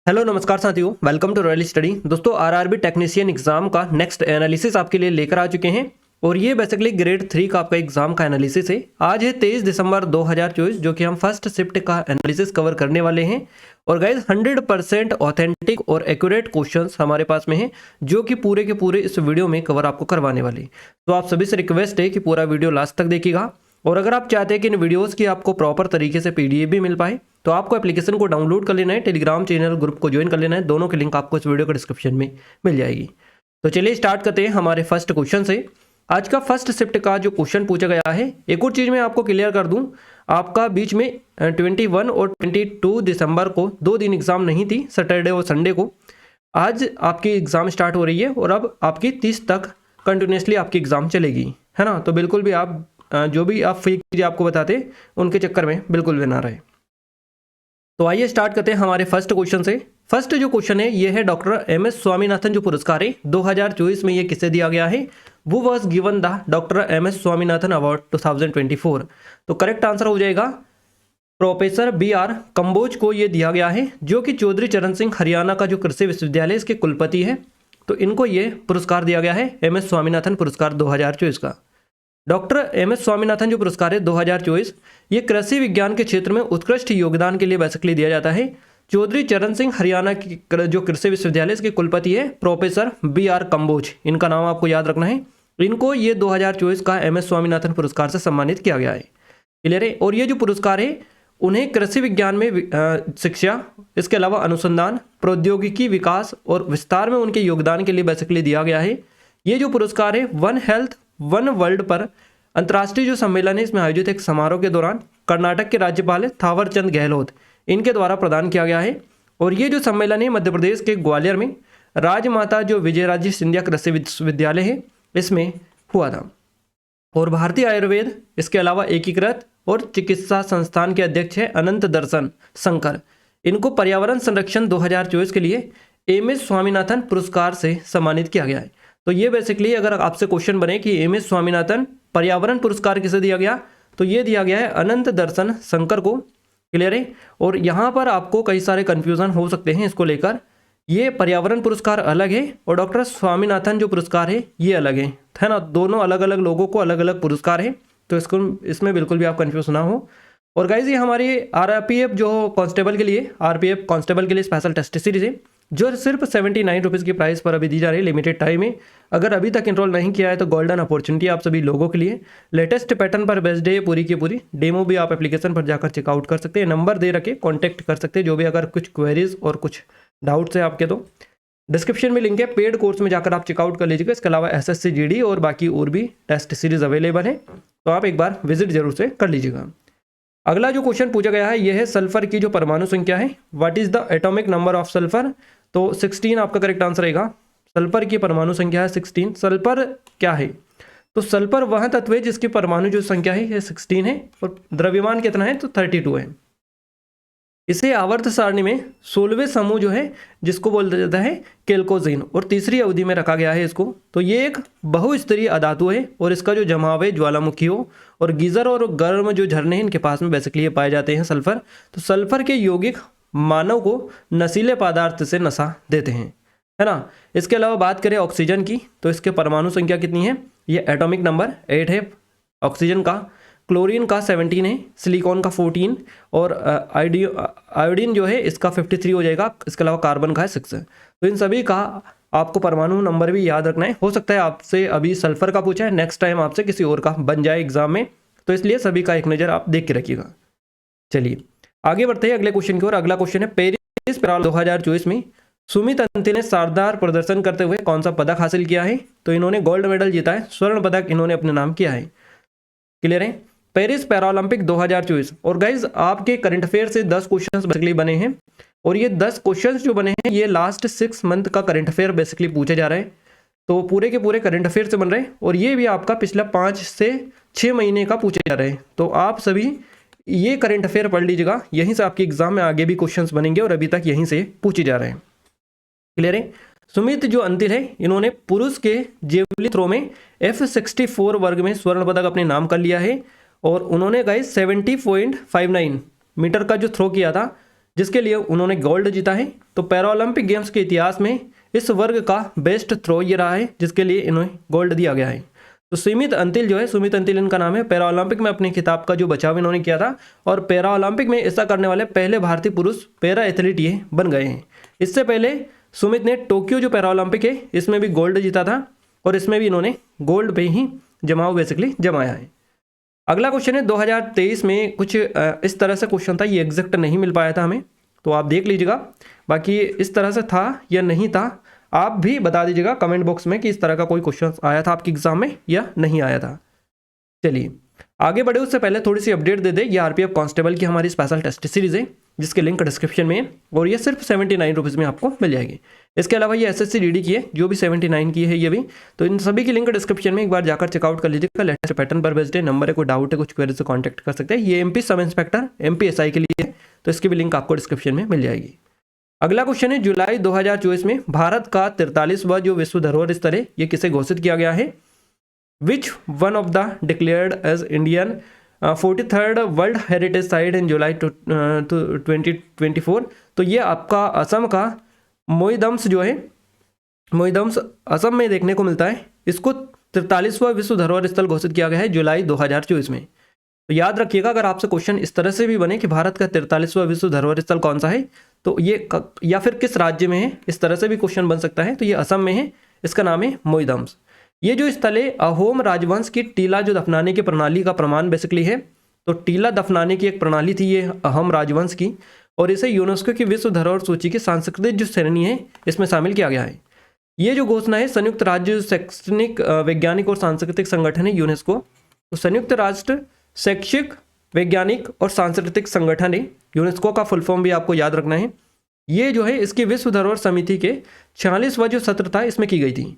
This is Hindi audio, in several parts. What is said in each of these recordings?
हेलो नमस्कार साथियों, वेलकम टू रॉयल स्टडी। दोस्तों आरआरबी टेक्नीशियन एग्जाम का नेक्स्ट एनालिसिस आपके लिए लेकर आ चुके हैं और ये बेसिकली ग्रेड 3 का आपका एग्जाम का एनालिसिस है। आज है 23 दिसंबर 2024 जो कि हम फर्स्ट शिफ्ट का एनालिसिस कवर करने वाले हैं। और गाइज 100% ऑथेंटिक और एक्यूरेट क्वेश्चंस हमारे पास में हैं जो कि पूरे के पूरे इस वीडियो में कवर आपको करवाने वाले। तो आप सभी से रिक्वेस्ट है कि पूरा वीडियो लास्ट तक देखिएगा और अगर आप चाहते हैं कि इन वीडियोस की आपको प्रॉपर तरीके से पीडीएफ भी मिल पाए तो आपको एप्लीकेशन को डाउनलोड कर लेना है, टेलीग्राम चैनल ग्रुप को ज्वाइन कर लेना है। दोनों की लिंक आपको इस वीडियो के डिस्क्रिप्शन में मिल जाएगी। तो चलिए स्टार्ट करते हैं हमारे फर्स्ट क्वेश्चन से। आज का फर्स्ट शिफ्ट का जो क्वेश्चन पूछा गया है, एक और चीज़ मैं आपको क्लियर कर दूं, आपका बीच में 21 और 22 दिसंबर को 2 दिन एग्जाम नहीं थी, सैटरडे और संडे को। आज आपकी एग्ज़ाम स्टार्ट हो रही है और अब आपकी 30 तक कंटिन्यूसली आपकी एग्ज़ाम चलेगी, है ना। तो बिल्कुल भी आप जो भी आप फेक चीज़ें आपको बताते उनके चक्कर में बिल्कुल भी ना रहे। तो आइए स्टार्ट करते हैं हमारे फर्स्ट क्वेश्चन से। फर्स्ट जो क्वेश्चन है ये है डॉक्टर एमएस स्वामीनाथन जो पुरस्कार है 2024 में ये किसे दिया गया है, वो was given the doctor MS Swaminathan award 2024। तो करेक्ट आंसर हो जाएगा प्रोफेसर BR कंबोज को ये दिया गया है जो कि चौधरी चरण सिंह हरियाणा का जो कृषि विश्वविद्यालय इसके कुलपति है। तो इनको ये पुरस्कार दिया गया है एमएस स्वामीनाथन पुरस्कार 2024 का। डॉक्टर एमएस स्वामीनाथन जो पुरस्कार है 2024 ये कृषि विज्ञान के क्षेत्र में उत्कृष्ट योगदान के लिए बेसिकली दिया जाता है। चौधरी चरण सिंह हरियाणा की जो कृषि विश्वविद्यालय इसके कुलपति है प्रोफेसर BR कंबोज, इनका नाम आपको याद रखना है। इनको ये 2024 का एमएस स्वामीनाथन पुरस्कार से सम्मानित किया गया है। क्लियर है। और ये जो पुरस्कार है उन्हें कृषि विज्ञान में शिक्षा, इसके अलावा अनुसंधान, प्रौद्योगिकी विकास और विस्तार में उनके योगदान के लिए बेसिकली दिया गया है। ये जो पुरस्कार है वन हेल्थ वन वर्ल्ड पर अंतर्राष्ट्रीय जो सम्मेलन है इसमें आयोजित एक समारोह के दौरान कर्नाटक के राज्यपाल थावरचंद गहलोत इनके द्वारा प्रदान किया गया है। और ये जो सम्मेलन है मध्य प्रदेश के ग्वालियर में राजमाता जो विजयराजे सिंधिया कृषि विश्वविद्यालय है इसमें हुआ था। और भारतीय आयुर्वेद, इसके अलावा एकीकृत और चिकित्सा संस्थान के अध्यक्ष है अनंत दर्शन शंकर, इनको पर्यावरण संरक्षण 2024 के लिए एमएस स्वामीनाथन पुरस्कार से सम्मानित किया गया है। तो ये बेसिकली अगर आपसे क्वेश्चन बने कि एमएस स्वामीनाथन पर्यावरण पुरस्कार किसे दिया गया, तो ये दिया गया है अनंत दर्शन शंकर को। क्लियर है। और यहाँ पर आपको कई सारे कंफ्यूजन हो सकते हैं इसको लेकर। ये पर्यावरण पुरस्कार अलग है और डॉक्टर स्वामीनाथन जो पुरस्कार है ये अलग है ना। दोनों अलग अलग लोगों को अलग अलग पुरस्कार है, तो इसमें बिल्कुल भी आप कंफ्यूज ना हो। और गाइज ये हमारी आरपीएफ जो कांस्टेबल के लिए, आरपीएफ कांस्टेबल के लिए स्पेशल टेस्ट सीरीज है जो सिर्फ 79 रुपीज़ की प्राइस पर अभी दी जा रही है, लिमिटेड टाइम है। अगर अभी तक एनरोल नहीं किया है तो गोल्डन अपॉर्चुनिटी आप सभी लोगों के लिए। लेटेस्ट पैटर्न पर बेस्ड है पूरी की पूरी। डेमो भी आप एप्लीकेशन पर जाकर चेकआउट कर सकते हैं, नंबर दे रखे कॉन्टैक्ट कर सकते हैं जो भी अगर कुछ क्वेरीज और कुछ डाउट्स है आपके। तो डिस्क्रिप्शन में लिंक है, पेड कोर्स में जाकर आप चेकआउट कर लीजिएगा। इसके अलावा SSC GD और बाकी और भी टेस्ट सीरीज अवेलेबल है, तो आप एक बार विजिट जरूर से कर लीजिएगा। अगला जो क्वेश्चन पूछा गया है यह है सल्फर की जो परमाणु संख्या है, what is the atomic number of sulphur. तो 16 आपका करेक्ट आंसर रहेगा। सल्फर की परमाणु संख्या है 16। सल्फर क्या है, तो सल्फर वह तत्व है जिसकी परमाणु जो संख्या है ये 16 है और द्रव्यमान कितना है तो 32 है। इसे आवर्त सारणी में 16वें समूह जो है जिसको बोल जाता है केल्कोजीन और तीसरी अवधि में रखा गया है इसको। तो ये एक बहुस्तरीय अधातु है और इसका जो जमाव है ज्वालामुखियों और गीजर और गर्म जो झरने हैं इनके पास में बेसिकली ये पाए जाते हैं सल्फर। तो सल्फर के यौगिक मानव को नशीले पदार्थ से नशा देते हैं, है ना। इसके अलावा बात करें ऑक्सीजन की तो इसके परमाणु संख्या कितनी है, ये एटॉमिक नंबर 8 है ऑक्सीजन का। क्लोरीन का 17 है, सिलिकॉन का 14 और आयोडीन जो है इसका 53 हो जाएगा। इसके अलावा कार्बन का है 6। तो इन सभी का आपको परमाणु नंबर भी याद रखना है। हो सकता है आपसे अभी सल्फर का पूछा है, नेक्स्ट टाइम आपसे किसी और का बन जाए एग्जाम में, तो इसलिए सभी का एक नज़र आप देख के रखिएगा। चलिए आगे बढ़ते हैं अगले क्वेश्चन की ओर। अगला क्वेश्चन है पेरिस पैराल 2024 में सुमित अंतिल ने शानदार प्रदर्शन करते हुए कौन सा पदक हासिल किया है। तो इन्होंने गोल्ड मेडल जीता है, स्वर्ण पदक इन्होंने अपने नाम किया है। क्लियर है। पेरिस पैरालंपिक 2024 और गाइज आपके करंट अफेयर से 10 क्वेश्चंस बेसिकली बने हैं और ये 10 क्वेश्चंस जो बने हैं ये लास्ट 6 मंथ का करंट अफेयर बेसिकली पूछे जा रहे हैं। तो पूरे के पूरे करंट अफेयर से बन रहे हैं और ये भी आपका पिछला 5 से 6 महीने का पूछे जा रहे हैं। तो आप सभी ये करंट अफेयर पढ़ लीजिएगा, यहीं से आपके एग्जाम में आगे भी क्वेश्चंस बनेंगे और अभी तक यहीं से पूछे जा रहे हैं। क्लियर है। सुमित जो अंतिल है इन्होंने पुरुष के जेवलिन थ्रो में F64 वर्ग में स्वर्ण पदक अपने नाम कर लिया है और उन्होंने गाइस 70.59 मीटर का जो थ्रो किया था जिसके लिए उन्होंने गोल्ड जीता है। तो पैरालंपिक गेम्स के इतिहास में इस वर्ग का बेस्ट थ्रो ये रहा है, जिसके लिए इन्हें गोल्ड दिया गया है। तो सुमित अंतिल जो है, सुमित अंतिल इनका नाम है, पैरालंपिक में अपने खिताब का जो बचाव इन्होंने किया था और पैरालंपिक में ऐसा करने वाले पहले भारतीय पुरुष पैरा एथलीट ये बन गए हैं। इससे पहले सुमित ने टोक्यो जो पैरालंपिक है इसमें भी गोल्ड जीता था और इसमें भी इन्होंने गोल्ड पे ही जमाव बेसिकली जमाया है। अगला क्वेश्चन है 2023 में कुछ इस तरह से क्वेश्चन था, ये एग्जैक्ट नहीं मिल पाया था हमें, तो आप देख लीजिएगा, बाकी इस तरह से था या नहीं था आप भी बता दीजिएगा कमेंट बॉक्स में कि इस तरह का कोई क्वेश्चन आया था आपके एग्जाम में या नहीं आया था। चलिए आगे बढ़े उससे पहले थोड़ी सी अपडेट दे दे, ये आरपीएफ कांस्टेबल की हमारी स्पेशल टेस्ट सीरीज है जिसके लिंक डिस्क्रिप्शन में है और ये सिर्फ 79 रुपीज़ में आपको मिल जाएगी। इसके अलावा ये एसएससी जीडी की है जो भी 79 की है ये भी, तो इन सभी की लिंक डिस्क्रिप्शन में एक बार जाकर चेकआउट कर लीजिएगा। लेटेस्ट पैटर्न पर बेस्ड है, नंबर है, कोई डाउट है, कुछ क्वेरी से कॉन्टैक्ट कर सकते हैं। ये एमपी सब इंस्पेक्टर एमपीएसआई के लिए है, तो इसकी भी लिंक आपको डिस्क्रिप्शन में मिल जाएगी। अगला क्वेश्चन है जुलाई 2024 में भारत का 43वां जो विश्व धरोहर स्थल है ये किसे घोषित किया गया है? Which one of the declared as Indian 43rd world heritage site in July 2024। तो ये आपका असम का मोईदम्स जो है, मोईदम्स असम में देखने को मिलता है। इसको 43वां विश्व धरोहर स्थल घोषित किया गया है जुलाई 2024 में। तो याद रखिएगा अगर आपसे क्वेश्चन इस तरह से भी बने कि भारत का 43वां विश्व धरोहर स्थल कौन सा है, तो ये या फिर किस राज्य में है, इस तरह से भी क्वेश्चन बन सकता है। तो ये असम में है, इसका नाम है मोईदम्स। ये जो स्थल है अहोम राजवंश की टीला जो दफनाने की प्रणाली का प्रमाण बेसिकली है। तो टीला दफनाने की एक प्रणाली थी ये अहोम राजवंश की, और इसे यूनेस्को की विश्व धरोहर सूची की सांस्कृतिक जो श्रेणी है इसमें शामिल किया गया है। ये जो घोषणा है संयुक्त राज्य शैक्षणिक वैज्ञानिक और सांस्कृतिक संगठन है यूनेस्को। तो संयुक्त राष्ट्र शैक्षिक वैज्ञानिक और सांस्कृतिक संगठन है, यूनेस्को का फुल फॉर्म भी आपको याद रखना है। ये जो है इसकी विश्व धरोहर समिति के 46वां जो सत्र था इसमें की गई थी,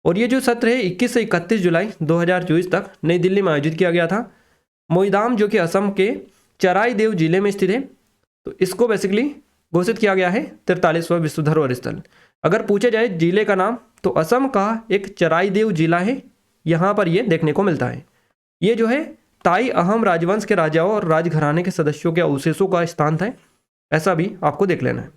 और ये जो सत्र है 21 से 31 जुलाई 2024 तक नई दिल्ली में आयोजित किया गया था। मोईदाम जो कि असम के चराईदेव जिले में स्थित है, तो इसको बेसिकली घोषित किया गया है 43वां विश्व धरोहर स्थल। अगर पूछा जाए जिले का नाम, तो असम का एक चराईदेव जिला है, यहाँ पर ये देखने को मिलता है। ये जो है ताई अहम राजवंश के राजाओं और राजघराने के सदस्यों के अवशेषों का स्थान था, ऐसा भी आपको देख लेना है।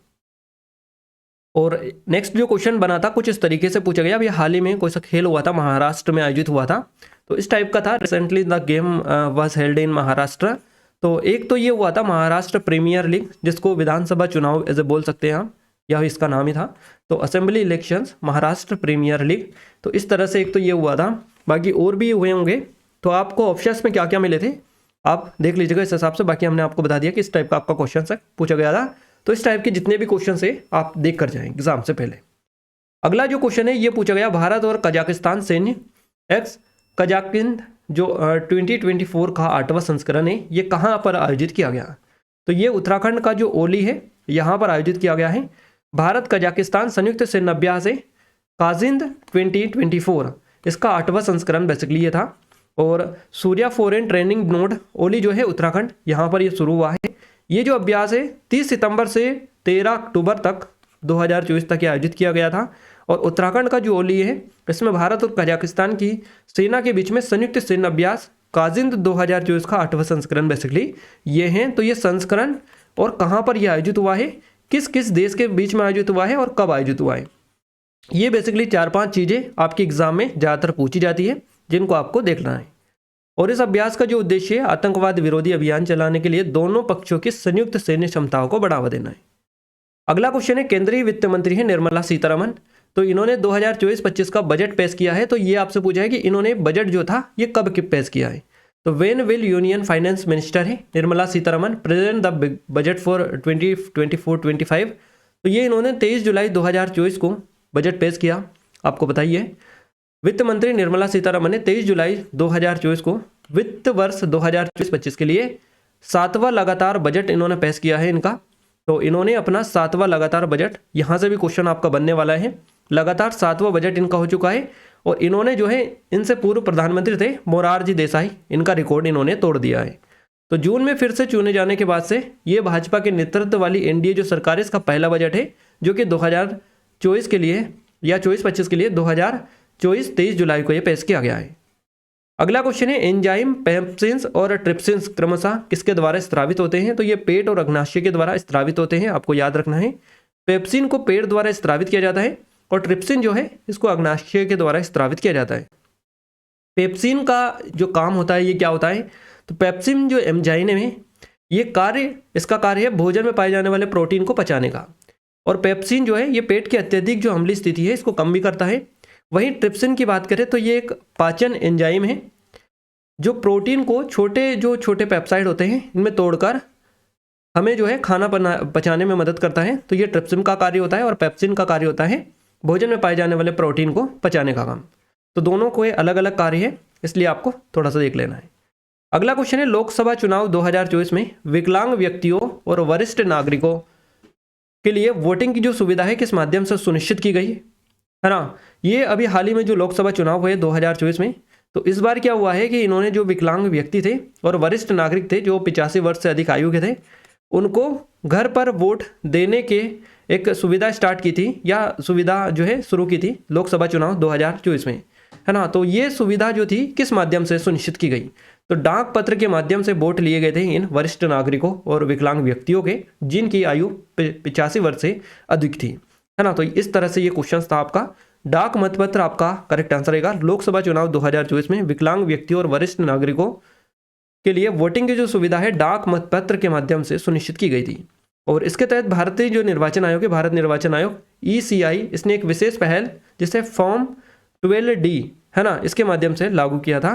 और नेक्स्ट जो क्वेश्चन बना था कुछ इस तरीके से पूछा गया। अभी हाल ही में कोई सा खेल हुआ था, महाराष्ट्र में आयोजित हुआ था, तो इस टाइप का था। Recently the game was held in Maharashtra. तो एक तो ये हुआ था महाराष्ट्र प्रीमियर लीग, जिसको विधानसभा चुनाव ऐसे बोल सकते हैं आप, यह इसका नाम ही था। तो assembly elections Maharashtra premier league, तो इस तरह से एक तो ये हुआ था, बाकी और भी हुए होंगे। तो आपको ऑप्शंस में क्या क्या मिले थे आप देख लीजिएगा इस हिसाब से। बाकी हमने आपको बता दिया कि इस टाइप का आपका क्वेश्चन पूछा गया था, तो इस टाइप के जितने भी क्वेश्चन है आप देख कर जाएं एग्जाम से पहले। अगला जो क्वेश्चन है ये पूछा गया, भारत और कजाकिस्तान सैन्य एक्स कजाकिंद जो 2024 का 8वां संस्करण है ये कहाँ पर आयोजित किया गया? तो ये उत्तराखंड का जो ओली है यहाँ पर आयोजित किया गया है। भारत कजाकिस्तान संयुक्त सैन्य अभ्यास है काजिंद 2024, इसका 8वां संस्करण बेसिकली ये था। और सूर्या फॉरेन ट्रेनिंग नोड ओली जो है उत्तराखंड, यहाँ पर ये शुरू हुआ है। ये जो अभ्यास है 30 सितंबर से 13 अक्टूबर तक 2024 तक आयोजित किया गया था। और उत्तराखंड का जो ओली है इसमें भारत और कजाकिस्तान की सेना के बीच में संयुक्त सैन्य अभ्यास काजिंद 2024 का 8वां संस्करण बेसिकली ये हैं। तो ये संस्करण और कहाँ पर यह आयोजित हुआ है, किस किस देश के बीच में आयोजित हुआ है और कब आयोजित हुआ है, ये बेसिकली 4-5 चीज़ें आपके एग्जाम में ज़्यादातर पूछी जाती है जिनको आपको देखना है। और इस अभ्यास का जो उद्देश्य है आतंकवाद विरोधी अभियान चलाने के लिए दोनों पक्षों की संयुक्त सैन्य क्षमताओं को बढ़ावा देना है। अगला क्वेश्चन है केंद्रीय वित्त मंत्री है निर्मला सीतारमण। तो इन्होंने 2024-25 का बजट पेश किया है। तो ये आपसे पूछा है कि इन्होंने बजट जो था ये कब पेश किया है? तो when will union finance minister है Nirmala Sitharaman present the budget for 2024-25। तो ये इन्होंने 23 जुलाई 2024 को बजट पेश किया। आपको बताइए वित्त मंत्री निर्मला सीतारमण ने 23 जुलाई 2024 को वित्त वर्ष 2024-25 के लिए 7वां लगातार बजट इन्होंने पेश किया है इनका। तो इन्होंने अपना 7वां लगातार बजट, यहाँ से भी क्वेश्चन आपका बनने वाला है, लगातार 7वां बजट इनका हो चुका है। और इन्होंने जो है इनसे पूर्व प्रधानमंत्री थे मोरारजी देसाई, इनका रिकॉर्ड इन्होंने तोड़ दिया है। तो जून में फिर से चुने जाने के बाद से ये भाजपा के नेतृत्व वाली एनडीए जो सरकार है इसका पहला बजट है, जो कि 2024 के लिए या 24-25 के लिए 23 जुलाई को ये पेश किया गया है। अगला क्वेश्चन है एंजाइम पेप्सिन्स और ट्रिप्सिन्स क्रमशः किसके द्वारा स्त्रावित होते हैं? तो ये पेट और अग्नाशय के द्वारा स्त्रावित होते हैं, आपको याद रखना है। पेप्सिन को पेड़ द्वारा स्त्रावित किया जाता है और ट्रिप्सिन जो है इसको अग्नाशय के द्वारा स्त्रावित किया जाता है। पेप्सिन का जो काम होता है ये क्या होता है, तो पेप्सिन जो एंजाइम है इसका कार्य है भोजन में पाए जाने वाले प्रोटीन को पचाने का। और पेप्सिन जो है ये पेट की अत्यधिक जो अम्लीय स्थिति है इसको कम भी करता है। वहीं ट्रिप्सिन की बात करें तो ये एक पाचन एंजाइम है जो प्रोटीन को छोटे पेप्साइड होते हैं इनमें तोड़कर हमें जो है खाना पचाने में मदद करता है। तो ये ट्रिप्सिन का कार्य होता है और पेप्सिन का कार्य होता है भोजन में पाए जाने वाले प्रोटीन को पचाने का काम। तो दोनों को अलग अलग कार्य है, इसलिए आपको थोड़ा सा देख लेना है। अगला क्वेश्चन है, लोकसभा चुनाव 2024 में विकलांग व्यक्तियों और वरिष्ठ नागरिकों के लिए वोटिंग की जो सुविधा है किस माध्यम से सुनिश्चित की गई है ना। ये अभी हाल ही में जो लोकसभा चुनाव हुए 2024 में, तो इस बार क्या हुआ है कि इन्होंने जो विकलांग व्यक्ति थे और वरिष्ठ नागरिक थे जो 85 वर्ष से अधिक आयु के थे उनको घर पर वोट देने के एक सुविधा स्टार्ट की थी या सुविधा जो है शुरू की थी लोकसभा चुनाव 2024 में, है ना। तो ये सुविधा जो थी किस माध्यम से सुनिश्चित की गई, तो डाक पत्र के माध्यम से वोट लिए गए थे इन वरिष्ठ नागरिकों और विकलांग व्यक्तियों के जिनकी आयु 85 वर्ष से अधिक थी, है ना। तो इस तरह से ये क्वेश्चन था आपका। डाक मतपत्र आपका करेक्ट आंसर रहेगा। लोकसभा चुनाव 2024 में विकलांग व्यक्तियों और वरिष्ठ नागरिकों के लिए वोटिंग की जो सुविधा है डाक मतपत्र के माध्यम से सुनिश्चित की गई थी। और इसके तहत भारतीय जो निर्वाचन आयोग है, भारत निर्वाचन आयोग ECI, इसने एक विशेष पहल जिसे फॉर्म 12D है ना इसके माध्यम से लागू किया था।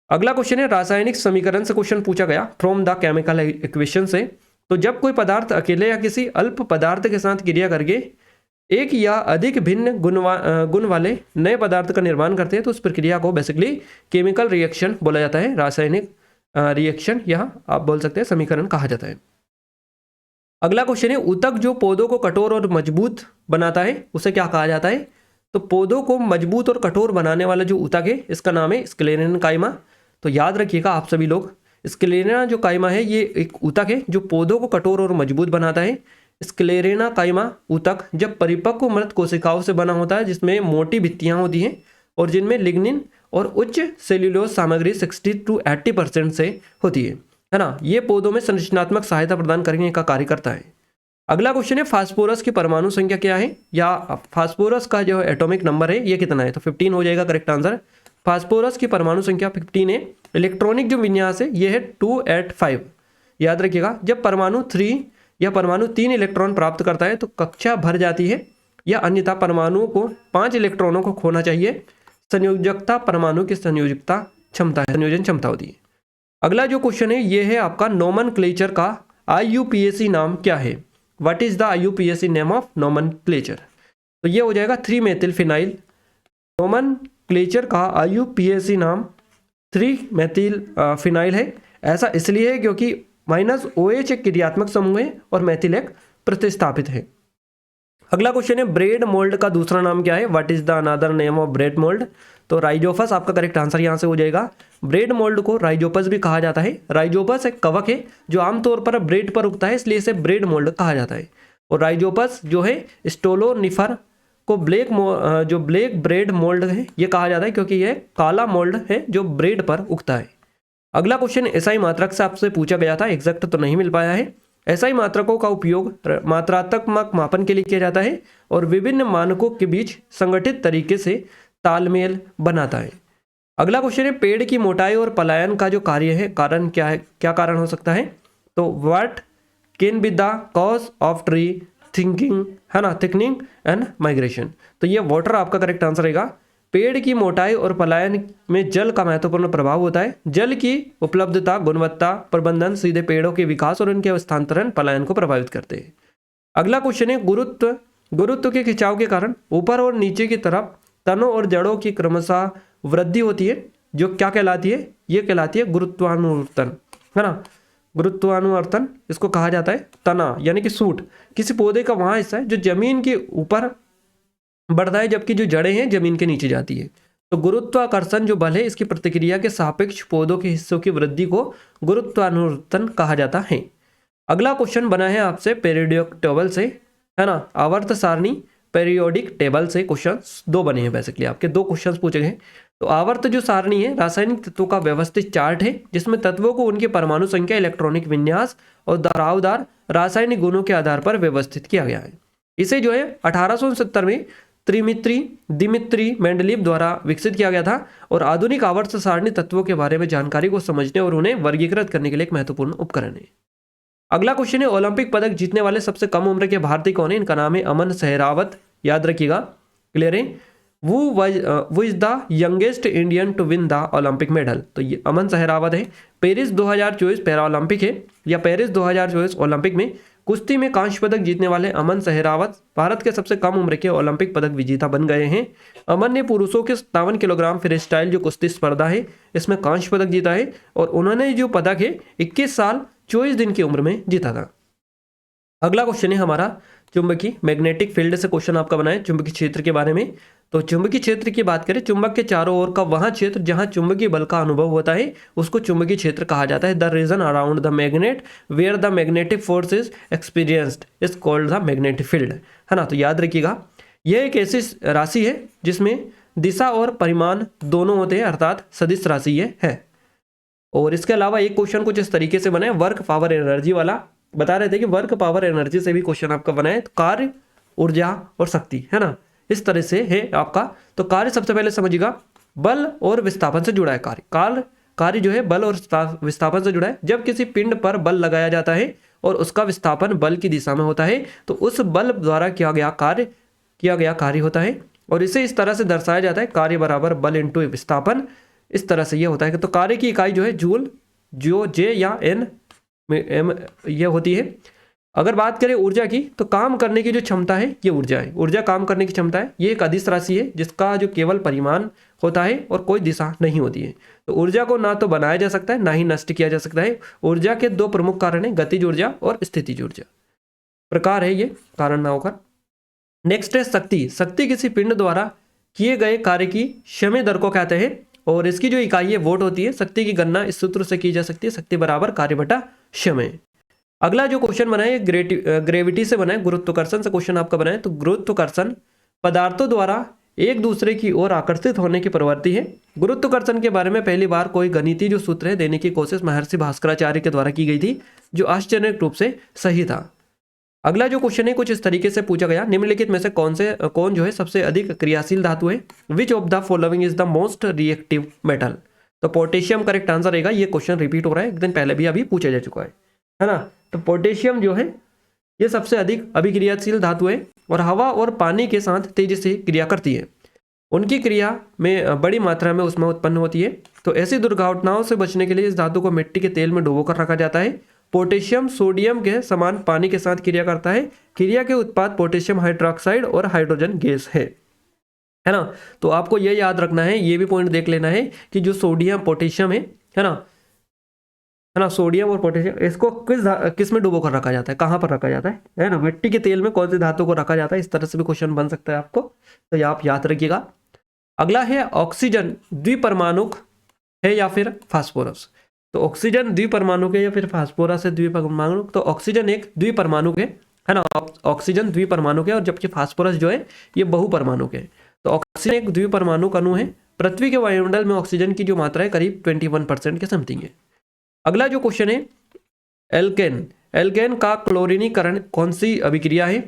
अगला क्वेश्चन है, रासायनिक समीकरण से क्वेश्चन पूछा गया फ्रॉम द केमिकल इक्वेशन से। तो जब कोई पदार्थ अकेले या किसी अल्प पदार्थ के साथ क्रिया करके एक या अधिक भिन्न गुण वाले नए पदार्थ का निर्माण करते हैं तो उस प्रक्रिया को बेसिकली केमिकल रिएक्शन बोला जाता है। रासायनिक रिएक्शन या आप बोल सकते हैं समीकरण कहा जाता है। अगला क्वेश्चन है, ऊतक जो पौधों को कठोर और मजबूत बनाता है उसे क्या कहा जाता है। तो पौधों को मजबूत और कठोर बनाने वाला जो ऊतक है इसका नाम है स्क्लेरेन काइमा। तो याद रखिएगा आप सभी लोग, स्क्लेरेना जो काइमा है ये एक ऊतक है जो पौधों को कठोर और मजबूत बनाता है। स्क्लेरेना काइमा ऊतक जब परिपक्व मृत कोशिकाओं से बना होता है जिसमें मोटी भित्तियां होती हैं और जिनमें लिग्निन और उच्च सेल्यूलोज सामग्री 60 to 80% से होती है ना। ये पौधों में संरचनात्मक सहायता प्रदान करने का कार्य करता है। अगला क्वेश्चन है, फास्फोरस की परमाणु संख्या क्या है या फास्फोरस का जो एटॉमिक नंबर है ये कितना है। तो 15 हो जाएगा करेक्ट आंसर। फास्फोरस की परमाणु संख्या 15 है। इलेक्ट्रॉनिक जो विन्यास है ये है 285। याद रखिएगा, जब परमाणु 3 या परमाणु 3 इलेक्ट्रॉन प्राप्त करता है तो कक्षा भर जाती है या अन्यथा परमाणु को 5 इलेक्ट्रॉनों को खोना चाहिए। संयोजकता परमाणु की संयोजन क्षमता होती है। अगला जो क्वेश्चन है ये है आपका, नोमेनक्लेचर का IUPAC नाम क्या है। What is the IUPAC name of nomenclature. तो ये हो जाएगा 3 मेथिल फिनाइल। नोमेनक्लेचर का IUPAC नाम 3 मेथिल फिनाइल है। ऐसा इसलिए है क्योंकि -OH एक क्रियात्मक समूह है और मेथिल एक प्रतिस्थापित है। अगला क्वेश्चन है, ब्रेड मोल्ड का दूसरा नाम क्या है। What is the another name of bread mould. तो राइजोपस आपका करेक्ट आंसर यहाँ से हो जाएगा। ब्रेड मोल्ड को राइजोपस भी कहा जाता है। राइजोपस एक कवक है जो आमतौर पर ब्रेड पर उगता है इसलिए इसे ब्रेड मोल्ड कहा जाता है। और राइजोपस जो है स्टोलोनिफर को ब्लैक ब्रेड मोल्ड है ये कहा जाता है क्योंकि यह काला मोल्ड है जो ब्रेड पर उगता है। अगला क्वेश्चन एसआई मात्रक से आपसे पूछा गया था, एग्जैक्ट तो नहीं मिल पाया है। एसआई मात्रकों का उपयोग मात्रात्मक मापन के लिए किया जाता है और विभिन्न मानकों के बीच संगठित तरीके से तालमेल बनाता है। अगला क्वेश्चन है, पेड़ की मोटाई और पलायन का जो कार्य है कारण क्या है, क्या कारण हो सकता है। तो what can be the cause of tree thinking है ना, थिकनिंग एंड माइग्रेशन। तो ये वाटर आपका करेक्ट आंसर रहेगा। पेड़ की मोटाई और पलायन में जल का महत्वपूर्ण प्रभाव होता है। जल की उपलब्धता, गुणवत्ता, प्रबंधन सीधे पेड़ों के विकास और उनके स्थानांतरण पलायन को प्रभावित करते हैं। अगला क्वेश्चन है, गुरुत्व के खिंचाव के कारण ऊपर और नीचे की तरफ तनों और जड़ों की क्रमशः वृद्धि होती है जो क्या कहलाती है, ये कहलाती है गुरुत्वानुवर्तन, है ना। गुरुत्वानुवर्तन इसको कहा जाता है। तना यानी कि सूट किसी पौधे का वहां हिस्सा है जो जमीन के ऊपर बढ़ता है जबकि जो जड़ें हैं जमीन के नीचे जाती है। तो गुरुत्वाकर्षण जो बल है इसकी प्रतिक्रिया के सापेक्ष पौधों के हिस्सों की वृद्धि को गुरुत्वानुवर्तन कहा जाता है। अगला क्वेश्चन बना है आपसे पीरियोडिक टेबल से, है ना, आवर्त सारणी पीरियोडिक टेबल से क्वेश्चन 2 बने हैं। बेसिकली आपके 2 क्वेश्चन पूछे गए। तो आवर्त जो सारणी है रासायनिक तत्वों का व्यवस्थित चार्ट है जिसमें तत्वों को उनके परमाणु संख्या, इलेक्ट्रॉनिक विन्यास और दरावदार रासायनिक गुणों के आधार पर व्यवस्थित किया गया है। इसे जो है 1869 में दिमित्री मेंडलीव द्वारा विकसित किया गया था और आधुनिक आवर्त सारणी तत्वों के बारे में जानकारी को समझने और उन्हें वर्गीकृत करने के लिए एक महत्वपूर्ण उपकरण है। अगला क्वेश्चन है, ओलंपिक पदक जीतने वाले सबसे कम उम्र के भारतीय कौन है? इनका नाम है अमन सहरावत, याद रखिएगा, क्लियर है। वो is the youngest Indian to win the Olympic medal, तो ये अमन सहरावत है। पेरिस 2024 पैरा ओलंपिक है या पेरिस 2024 ओलंपिक में कुश्ती में कांस्य पदक जीतने वाले अमन सहरावत भारत के सबसे कम उम्र के ओलंपिक पदक विजेता बन गए हैं। अमन ने पुरुषों के 57 किलोग्राम फ्री स्टाइल जो कुश्ती स्पर्धा है इसमें कांस्य पदक जीता है और उन्होंने जो पदक है 21 साल 24 दिन की उम्र में जीता था। अगला क्वेश्चन है हमारा चुंबकीय मैग्नेटिक फील्ड से क्वेश्चन आपका बना है चुंबकीय क्षेत्र के बारे में। तो चुंबकीय क्षेत्र की बात करें, चुंबक के चारों ओर का वह क्षेत्र जहां चुंबकीय बल का अनुभव होता है उसको चुंबकीय क्षेत्र कहा जाता है। The region around the magnet where the magnetic force is experienced is called the magnetic field, है ना। तो याद रखिएगा, यह एक ऐसी राशि है जिसमें दिशा और परिमाण दोनों होते हैं, अर्थात सदिश राशि ये है। और इसके अलावा एक क्वेश्चन कुछ इस तरीके से बना है, वर्क पावर एनर्जी वाला। बता रहे थे कि वर्क पावर एनर्जी से भी क्वेश्चन आपका बना है, कार्य, ऊर्जा और शक्ति, है ना, इस तरह से है आपका। तो कार्य सबसे पहले समझिएगा, बल और विस्थापन से जुड़ा है। कार्य जो है बल और विस्थापन से जुड़ा है। जब किसी पिंड पर बल लगाया जाता है और उसका विस्थापन बल की दिशा में होता है तो उस बल द्वारा किया गया कार्य होता है और इसे इस तरह से दर्शाया जाता है, कार्य बराबर बल इंटू विस्थापन, इस तरह से ये होता है। तो कार्य की इकाई जो है जूल, जो जे या एन में एम ये होती है। अगर बात करें ऊर्जा की, तो काम करने की जो क्षमता है ये ऊर्जा है। ऊर्जा काम करने की क्षमता है, ये एक अदिश राशि है जिसका जो केवल परिमाण होता है और कोई दिशा नहीं होती है। तो ऊर्जा को ना तो बनाया जा सकता है ना ही नष्ट किया जा सकता है। ऊर्जा के दो प्रमुख कारण है, गतिज ऊर्जा और स्थितिज ऊर्जा। प्रकार है ये, कारण ना होकर। नेक्स्ट है शक्ति। शक्ति किसी पिंड द्वारा किए गए कार्य की समय दर को कहते हैं और इसकी जो इकाई है वोट होती है। शक्ति की गणना इस सूत्र से की जा सकती है, शक्ति बराबर कार्य बटा समय। अगला जो क्वेश्चन बना है ग्रेविटी से बना है, गुरुत्वाकर्षण से क्वेश्चन आपका बना है। तो गुरुत्वाकर्षण पदार्थों द्वारा एक दूसरे की ओर आकर्षित होने की प्रवृत्ति है। गुरुत्वाकर्षण के बारे में पहली बार कोई गणितीय जो सूत्र है देने की कोशिश महर्षि भास्कराचार्य के द्वारा की गई थी, जो आश्चर्यजनक रूप से सही था। अगला जो क्वेश्चन है कुछ इस तरीके से पूछा गया, निम्नलिखित में से कौन जो है सबसे अधिक क्रियाशील धातु है? Which of the following is the most reactive metal? तो पोटेशियम करेक्ट आंसर रहेगा। ये क्वेश्चन रिपीट हो रहा है, एक दिन पहले भी अभी पूछा जा चुका है ना। तो पोटेशियम जो है ये सबसे अधिक अभिक्रियाशील धातु है और हवा और पानी के साथ तेजी से क्रिया करती है। उनकी क्रिया में बड़ी मात्रा में ऊष्मा उत्पन्न होती है। तो ऐसी दुर्घटनाओं से बचने के लिए इस धातु को मिट्टी के तेल में डुबोकर रखा जाता है। पोटेशियम सोडियम के समान पानी के साथ क्रिया करता है। क्रिया के उत्पाद पोटेशियम हाइड्रोक्साइड और हाइड्रोजन गैस है ना। तो आपको यह याद रखना है, ये भी पॉइंट देख लेना है कि जो सोडियम पोटेशियम है ना, सोडियम और पोटेशियम इसको किस में डुबो कर रखा जाता है, कहाँ पर रखा जाता है ना, मिट्टी के तेल में कौन सी धातु को रखा जाता है। इस तरह से भी क्वेश्चन बन सकता है आपको, तो ये आप याद रखिएगा। अगला है ऑक्सीजन द्विपरमाणुक है या फिर फास्फोरस? तो ऑक्सीजन द्विपरमाणुक है या फिर फास्फोरस है द्विपरमाणुक? तो ऑक्सीजन एक द्विपरमाणुक है ना, ऑक्सीजन द्विपरमाणुक है और जबकि फास्फोरस जो है ये बहुपरमाणुक है। तो ऑक्सीजन एक द्विपरमाणुक अणु है। पृथ्वी के वायुमंडल में ऑक्सीजन की जो मात्रा है करीब 21% के समथिंग है। अगला जो क्वेश्चन है एल्केन का क्लोरीनीकरण कौन सी अभिक्रिया है?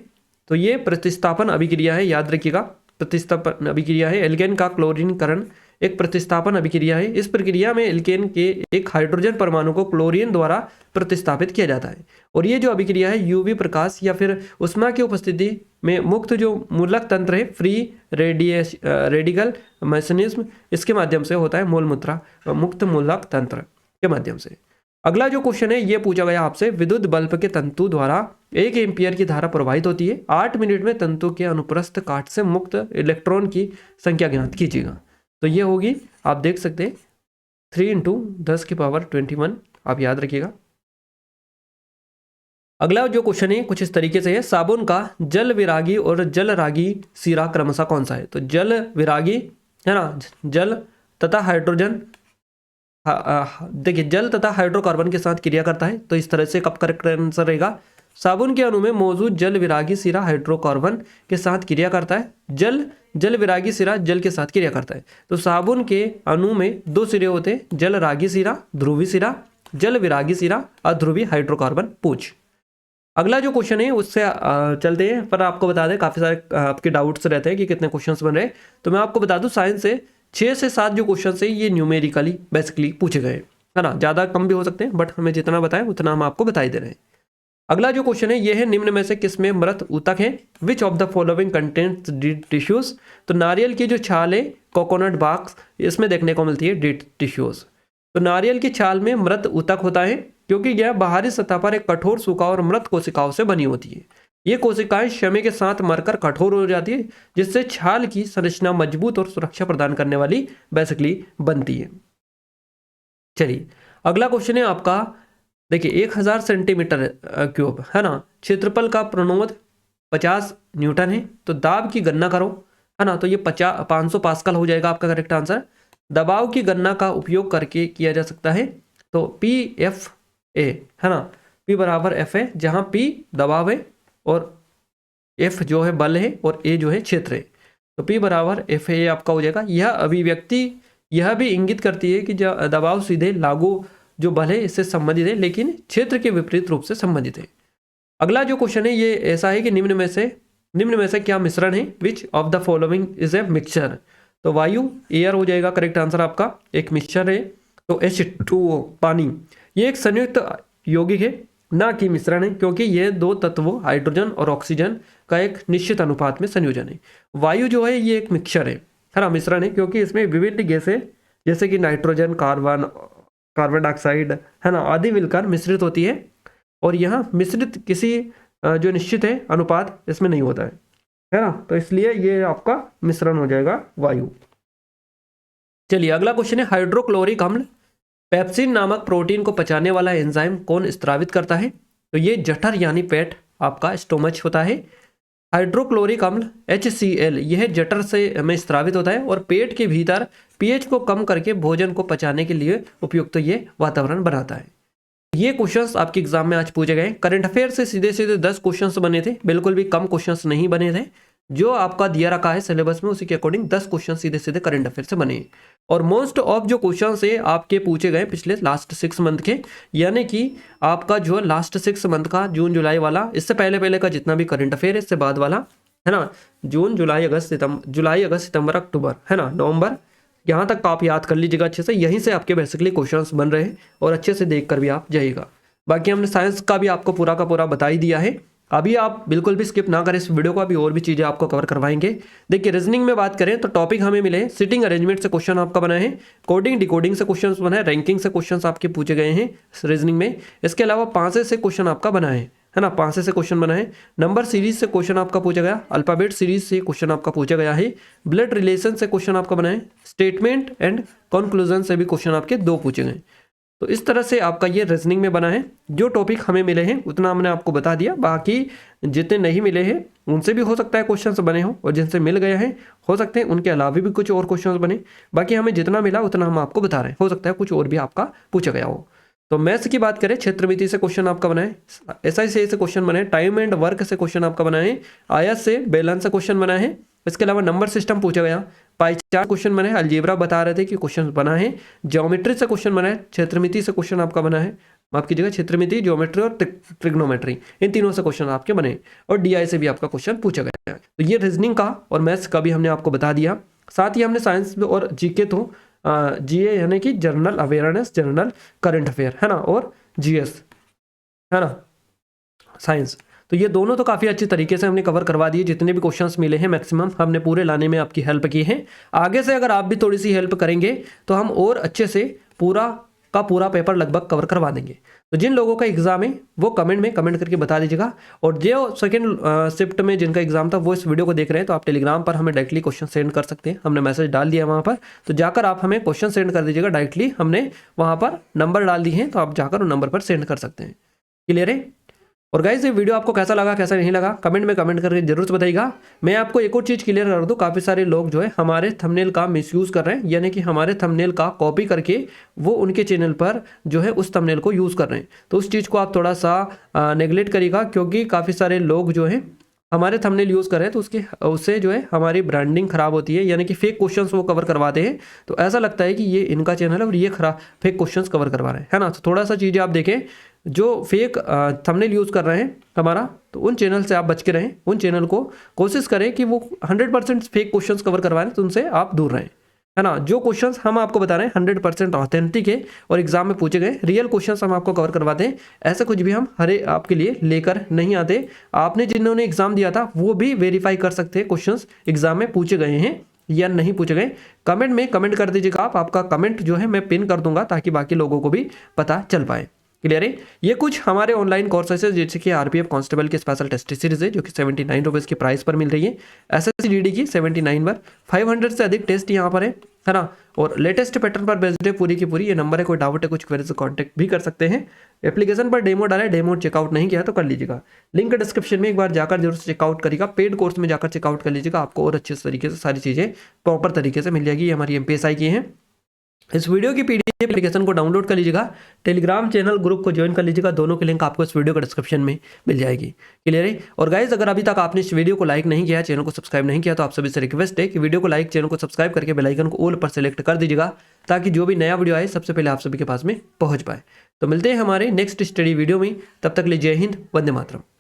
तो ये प्रतिस्थापन अभिक्रिया है, याद रखिएगा, प्रतिस्थापन अभिक्रिया है। एल्केन का क्लोरीनीकरण एक प्रतिस्थापन अभिक्रिया है। इस प्रक्रिया में एल्केन के एक हाइड्रोजन परमाणु को क्लोरीन द्वारा प्रतिस्थापित किया जाता है और ये जो अभिक्रिया है यूवी प्रकाश या फिर ऊष्मा की उपस्थिति में मुक्त जो मूलक तंत्र है, फ्री रेडिकल मैकेनिज्म, इसके माध्यम से होता है। मुक्त मूलक तंत्र के माध्यम से। अगला जो क्वेश्चन है ये पूछा गया आपसे, विद्युत बल्ब के तंतु द्वारा 1 एम्पियर की धारा प्रवाहित होती है। 8 मिनट में तंतु के अनुप्रस्थ काट से मुक्त इलेक्ट्रॉन की संख्या ज्ञात कीजिएगा। तो ये होगी, आप देख सकते हैं 3 × 10⁻21, आप याद रखिएगा। अगला जो क्वेश्चन है कुछ इस तरीके से है, साबुन का जल विरागी और जल रागी सिरा क्रमशः कौन सा है? तो जल विरागी है ना, जल तथा हाइड्रोजन, देखिए जल तथा हाइड्रोकार्बन के साथ क्रिया करता है। तो इस तरह से कब करेक्ट आंसर रहेगा? साबुन के अणु में मौजूद जल विरागी सिरा हाइड्रोकार्बन के साथ क्रिया करता है। जल विरागी सिरा जल के साथ क्रिया करता है। तो साबुन के अणु में 2 सिरे होते हैं, जल रागी सिरा, ध्रुवी सिरा, जल विरागी सिरा, अध्रुवी हाइड्रोकार्बन पूछ। अगला जो क्वेश्चन है उससे चलते हैं, पर आपको बता दें काफ़ी सारे आपके डाउट्स रहते हैं कि कितने क्वेश्चंस बन रहे हैं। तो मैं आपको बता दूं साइंस से 6 से 7 जो क्वेश्चन है ये न्यूमेरिकली बेसिकली पूछे गए, है ना। ज़्यादा कम भी हो सकते हैं, बट हमें जितना बताएं उतना हम आपको बता ही दे रहे हैं। अगला जो क्वेश्चन है ये है, निम्न में से किसमें मृत ऊतक है? Which of the following contents dead tissues? तो नारियल की जो छाल है, कोकोनट बाक्स, इसमें देखने को मिलती है डीड टिश्यूज। तो नारियल की छाल में मृत ऊतक होता है क्योंकि यह बाहरी सतह पर एक कठोर, सूखा और मृत कोशिकाओं से बनी होती है। ये कोशिकाएं समय के साथ मरकर कठोर हो जाती है, जिससे छाल की संरचना मजबूत और सुरक्षा प्रदान करने वाली बेसिकली बनती है। चलिए अगला क्वेश्चन है आपका, देखिए 1000 सेंटीमीटर क्यूब, है ना, क्षेत्रफल का प्रणोद 50 न्यूटन है। तो दाब की गणना करो, है ना। तो ये 500 पास्कल हो जाएगा आपका करेक्ट आंसर। दबाव की गणना का उपयोग करके किया जा सकता है। तो PFA, है ना, P बराबर F है, जहाँ P दबाव है और F जो है बल है और A जो है क्षेत्र है। तो P बराबर FA आपका हो जाएगा। यह अभिव्यक्ति यह भी इंगित करती है कि दबाव सीधे लागू जो बल है इससे संबंधित है, लेकिन क्षेत्र के विपरीत रूप से संबंधित है। अगला जो क्वेश्चन है ये ऐसा है कि निम्न में से क्या मिश्रण है? Which of the following is a mixture? तो वायु, एयर हो जाएगा करेक्ट आंसर आपका। एक मिक्सचर है तो H2O, पानी, ये एक संयुक्त यौगिक है, ना कि मिश्रण है, क्योंकि ये दो तत्वों हाइड्रोजन और ऑक्सीजन का एक निश्चित अनुपात में संयोजन है। वायु जो है ये एक मिक्सचर है ना, मिश्रण है, क्योंकि इसमें विभिन्न गैसें जैसे कि नाइट्रोजन, कार्बन डाइऑक्साइड, है ना, आदि मिलकर मिश्रित होती है। और यहाँ मिश्रित किसी जो निश्चित है अनुपात इसमें नहीं होता है ना। तो इसलिए ये आपका मिश्रण हो जाएगा वायु। चलिए अगला क्वेश्चन है, हाइड्रोक्लोरिक अम्ल पेप्सिन नामक प्रोटीन को पचाने वाला एंजाइम कौन स्त्रावित करता है? तो ये जठर यानी पेट आपका स्टोमच होता है। हाइड्रोक्लोरिक अम्ल HCl यह जठर से में स्त्रावित होता है और पेट के भीतर pH को कम करके भोजन को पचाने के लिए उपयुक्त ये वातावरण बनाता है। ये क्वेश्चंस आपके एग्जाम में आज पूछे गए। करंट अफेयर से सीधे सीधे 10 क्वेश्चंस बने थे, बिल्कुल भी कम क्वेश्चंस नहीं बने थे। जो आपका दिया रखा है सिलेबस में उसी के अकॉर्डिंग 10 क्वेश्चन सीधे सीधे करंट अफेयर से बने। और मोस्ट ऑफ जो क्वेश्चन है आपके पूछे गए पिछले लास्ट 6 मंथ के, यानी कि आपका जो लास्ट 6 मंथ का जून जुलाई वाला, इससे पहले का जितना भी करंट अफेयर है, इससे बाद वाला, है ना, जून जुलाई अगस्त सितंबर अक्टूबर, है ना, नवंबर, यहाँ तक आप याद कर लीजिएगा अच्छे से। यहीं से आपके बेसिकली क्वेश्चंस बन रहे हैं और अच्छे से देख कर भी आप जाइएगा। बाकी हमने साइंस का भी आपको पूरा का पूरा बता ही दिया है। अभी आप बिल्कुल भी स्किप ना करें इस वीडियो को, अभी और भी चीज़ें आपको कवर करवाएंगे। देखिए रीजनिंग में बात करें तो टॉपिक हमें मिले, सिटिंग अरेंजमेंट से क्वेश्चन आपका बना है, कोडिंग डिकोडिंग से क्वेश्चन बना है, रैंकिंग से क्वेश्चन आपके पूछे गए हैं रीजनिंग में। इसके अलावा पांसे से क्वेश्चन आपका बना है ना, पांसे से क्वेश्चन बना है। नंबर सीरीज से क्वेश्चन आपका पूछा गया, अल्फाबेट सीरीज से क्वेश्चन आपका पूछा गया है, ब्लड रिलेशन से क्वेश्चन आपका बना है, स्टेटमेंट एंड कंक्लूजन से भी क्वेश्चन आपके 2 पूछे गए। तो इस तरह से आपका ये रीजनिंग में बना है। जो टॉपिक हमें मिले हैं उतना हमने आपको बता दिया, बाकी जितने नहीं मिले हैं उनसे भी हो सकता है क्वेश्चंस बने हो, और जिनसे मिल गए हैं हो सकते हैं उनके अलावा भी कुछ और क्वेश्चंस बने। बाकी हमें जितना मिला उतना हम आपको बता रहे हैं, हो सकता है कुछ और भी आपका पूछा गया हो। तो मैथ्स की बात करें, क्षेत्रमिति से क्वेश्चन आपका बना है, SI से क्वेश्चन बना है, टाइम एंड वर्क से क्वेश्चन आपका बना है, आयत से बैलेंस से क्वेश्चन बना है। इसके अलावा नंबर सिस्टम पूछा गया, पाई चार्ट क्वेश्चन बना है, अलजेब्रा बता रहे थे कि क्वेश्चन बना है, ज्योमेट्री से क्वेश्चन बना है, क्षेत्रमिति से क्वेश्चन आपका बना है, माफ कीजिएगा, क्षेत्रमिति, ज्योमेट्री और ट्रिग्नोमेट्री, इन तीनों से क्वेश्चन आपके बने, और DI से भी आपका क्वेश्चन पूछा गया है। तो ये रीजनिंग का और मैथ्स का भी हमने आपको बता दिया। साथ ही हमने साइंस और GK तो GA यानी कि general awareness, general current affair, है ना, और GS, है ना, साइंस, तो ये दोनों तो काफ़ी अच्छी तरीके से हमने कवर करवा दिए। जितने भी क्वेश्चंस मिले हैं मैक्सिमम हमने पूरे लाने में आपकी हेल्प की है। आगे से अगर आप भी थोड़ी सी हेल्प करेंगे तो हम और अच्छे से पूरा का पूरा पेपर लगभग कवर करवा देंगे। तो जिन लोगों का एग्जाम है वो कमेंट करके बता दीजिएगा, और जो सेकंड शिफ्ट में जिनका एग्जाम था वो इस वीडियो को देख रहे हैं तो आप टेलीग्राम पर हमें डायरेक्टली क्वेश्चन सेंड कर सकते हैं, हमने मैसेज डाल दिया वहाँ पर, तो जाकर आप हमें क्वेश्चन सेंड कर दीजिएगा डायरेक्टली। हमने वहाँ पर नंबर डाल दिए हैं तो आप जाकर उन नंबर पर सेंड कर सकते हैं। क्लियर है? और गाइस ये वीडियो आपको कैसा लगा कैसा नहीं लगा कमेंट में कमेंट करके जरूर बताइएगा। मैं आपको एक और चीज़ क्लियर कर दूं, काफ़ी सारे लोग जो है हमारे थंबनेल का मिसयूज़ कर रहे हैं, यानी कि हमारे थंबनेल का कॉपी करके वो उनके चैनल पर जो है उस थंबनेल को यूज़ कर रहे हैं। तो उस चीज़ को आप थोड़ा सा नेगलेक्ट करिएगा, क्योंकि काफ़ी सारे लोग जो है हमारे थंबनेल यूज़ कर रहे हैं तो उससे जो है हमारी ब्रांडिंग खराब होती है, यानी कि फेक क्वेश्चंस वो कवर करवाते हैं। तो ऐसा लगता है कि ये इनका चैनल है और ये खराब फेक क्वेश्चंस कवर करवा रहे हैं, है ना। तो थोड़ा सा चीज़ें आप देखें, जो फेक थंबनेल यूज़ कर रहे हैं हमारा, तो उन चैनल से आप बच के रहें। उन चैनल को कोशिश करें कि वो 100% फेक क्वेश्चंस कवर करवा रहे हैं, तो उनसे आप दूर रहें, है ना। जो क्वेश्चंस हम आपको बता रहे हैं 100% ऑथेंटिक है और एग्जाम में पूछे गए रियल क्वेश्चंस हम आपको कवर करवाते हैं। ऐसा कुछ भी हम आपके लिए लेकर नहीं आते। आपने जिन्होंने एग्जाम दिया था वो भी वेरीफाई कर सकते हैं क्वेश्चंस एग्जाम में पूछे गए हैं या नहीं पूछे गए। कमेंट में कमेंट कर दीजिएगा आप, आपका कमेंट जो है मैं पिन कर दूंगा ताकि बाकी लोगों को भी पता चल पाए। क्लियर है। ये कुछ हमारे ऑनलाइन कोर्सेस है, जैसे कि आरपीएफ कांस्टेबल की स्पेशल टेस्ट सीरीज है जो कि 79 रुपीज़ की प्राइस पर मिल रही है। एसएससी की 79 पर 500 से अधिक टेस्ट यहाँ पर है ना। और लेटेस्ट पैटर्न पर बेस्ड है पूरी की पूरी। ये नंबर है, कोई डाउट है कुछ क्वेरी से कॉन्टैक्ट भी कर सकते हैं। एप्लीकेशन पर डेमो डाला है, डेमो चेकआउट नहीं किया तो कर लीजिएगा। लिंक डिस्क्रिप्शन में एक बार जाकर जरूर चेकआउट करिएगा। पेड कोर्स में जाकर चेकआउट कर लीजिएगा, आपको और अच्छे तरीके से सारी चीज़ें प्रॉपर तरीके से मिल जाएगी। ये हमारी एमपीएसआई की हैं। इस वीडियो की पीडीएफ एप्लीकेशन को डाउनलोड कर लीजिएगा, टेलीग्राम चैनल ग्रुप को ज्वाइन कर लीजिएगा। दोनों की लिंक आपको इस वीडियो का डिस्क्रिप्शन में मिल जाएगी। क्लियर है। और गाइज अगर अभी तक आपने इस वीडियो को लाइक नहीं किया, चैनल को सब्सक्राइब नहीं किया, तो आप सभी से रिक्वेस्ट है कि वीडियो को लाइक, चैनल को सब्सक्राइब करके बेल आइकन को ऑल पर सेलेक्ट कर दीजिएगा ताकि जो भी नया वीडियो आए सबसे पहले आप सभी के पास में पहुंच पाए। तो मिलते हैं हमारे नेक्स्ट स्टडी वीडियो में, तब तक के लिए जय हिंद, वंदे मातरम।